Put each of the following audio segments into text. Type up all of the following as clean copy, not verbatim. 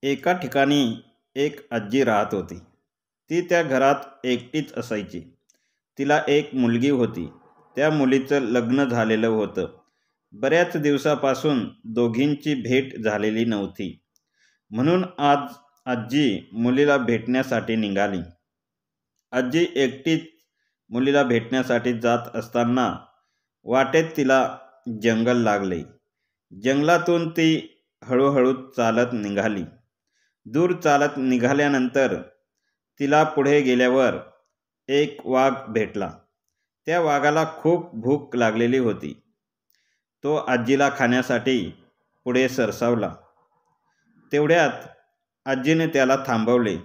एका ठिकाणी एक आजी राहत होती. ती त्या घरात एकटीच असायची. तिला एक मुलगी होती. त्या मुलीचं लग्न झालेलं होतं. बऱ्याच दिवसापासून दोघींची भेट झालेली नव्हती. म्हणून आज आजी मुलीला भेटण्यासाठी निघाली. आजी एकटीच मुलीला भेटण्यासाठी जात असताना वाटेत तिला जंगल लागले. जंगलातून ती हळूहळू चालत निघाली. दूर चालत निघाल्यानंतर तिला पुढे गेल्यावर एक वाघ भेटला. त्या वाघाला खूप भूक लागलेली होती. तो आजीला खाण्यासाठी पुढे सरसावला. तेवढ्यात आजीने त्याला थांबवले.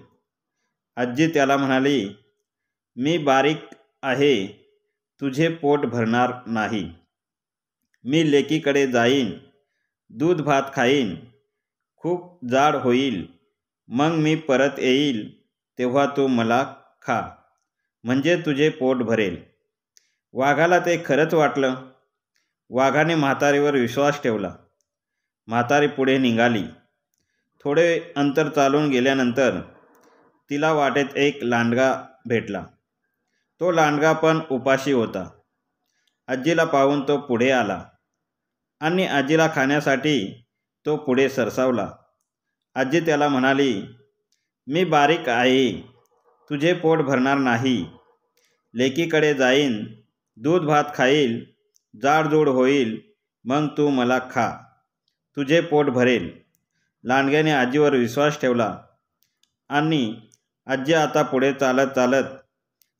आजी त्याला म्हणाली, "मी बारीक आहे, तुझे पोट भरणार नाही. मी लेकीकडे जाईन, दूध भात खाईन, खूप जाड होईल. मग मी परत येईल तेव्हा तू मला खा, म्हणजे तुझे पोट भरेल." वाघाला ते खरंच वाटलं. वाघाने म्हातारीवर विश्वास ठेवला. म्हातारी पुढे निघाली. थोडे अंतर चालून गेल्यानंतर तिला वाटेत एक लांडगा भेटला. तो लांडगा पण उपाशी होता. आजीला पाहून तो पुढे आला आणि आजीला खाण्यासाठी तो पुढे सरसावला. आजी त्याला म्हणाली, "मी बारीक आहे, तुझे पोट भरणार नाही. लेकीकडे जाईन, दूध भात खाईल, जाडजूड होईल, मग तू मला खा, तुझे पोट भरेल." लांडग्याने आजीवर विश्वास ठेवला आणि आजी आता पुढे चालत चालत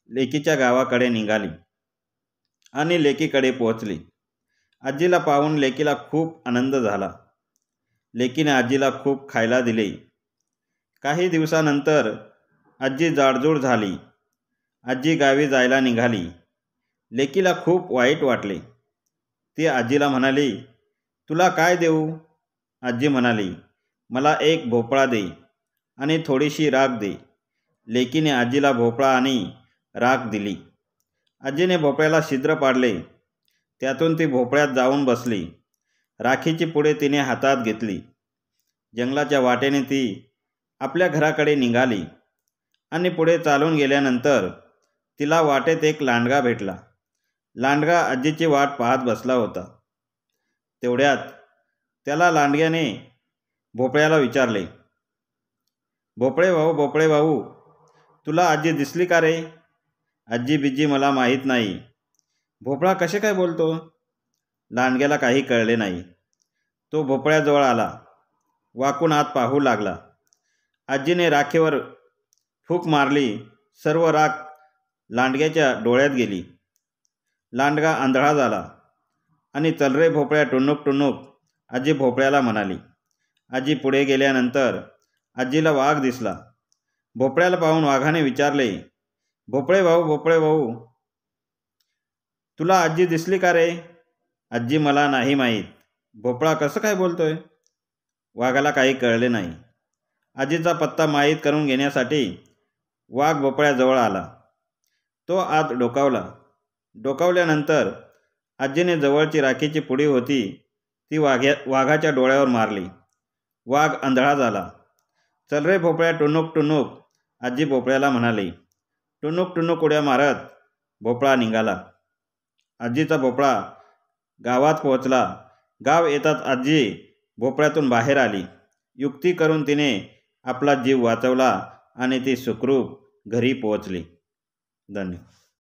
लेकीच्या गावाकडे निघाली आणि लेकीकडे पोहोचली. आजीला पाहून लेकीला खूप आनंद झाला. लेकीने आजीला खूप खायला दिले. काही दिवसानंतर आजी जाडजूड झाली. आजी गावी जायला निघाली. लेकीला खूप वाईट वाटले. ती आजीला म्हणाली, "तुला काय देऊ?" आजी म्हणाली, "मला एक भोपळा दे आणि थोडीशी राख दे." लेकीने आजीला भोपळा आणि राख दिली. आजीने भोपळ्याला छिद्र पाडले. त्यातून ती भोपळ्यात जाऊन बसली. राखीची पुडे तिने हातात घेतली. जंगलाच्या वाटेने ती आपल्या घराकडे निघाली आणि पुढे चालून गेल्यानंतर तिला वाटेत एक लांडगा भेटला. लांडगा आजीची वाट पाहत बसला होता. तेवढ्यात त्याला लांडग्याने भोपळ्याला विचारले, भोपळे भाऊ, तुला आजी दिसली का रे?" "आजी बिजी मला माहीत नाही." "भोपळा कसे काय बोलतो?" लांडग्याला काही कळले नाही. तो भोपळ्याजवळ आला. वाकून आत पाहू लागला. आजीने राखेवर फूक मारली. सर्व राख लांडग्याच्या डोळ्यात गेली. लांडगा आंधळा झाला आणि "चल रे भोपळ्या, टुणूक टुणूक," आजी भोपळ्याला म्हणाली. आजी पुढे गेल्यानंतर आजीला वाघ दिसला. भोपळ्याला पाहून वाघाने विचारले, भोपळे भाऊ, तुला आजी दिसली का रे?" "आजी मला नाही माहीत." "भोपळा कसं काय बोलतोय?" वाघाला काही कळले नाही. आजीचा पत्ता माहीत करून घेण्यासाठी वाघ भोपळ्याजवळ आला. तो आत डोकावल्यानंतर आजीने जवळची राखीची पुडी होती ती वाघाच्या डोळ्यावर मारली. वाघ आंधळा झाला. "चल रे भोपळ्या, टुणूक टुणूक," आजी भोपळ्याला म्हणाली. टुणूक टुणूक उड्या मारत भोपळा निघाला. आजीचा भोपळा गावात पोहोचला. गाव येताच आजी भोपळ्यातून बाहेर आली. युक्ती करून तिने आपला जीव वाचवला आणि ती सुखरूप घरी पोहोचली. धन्यवाद.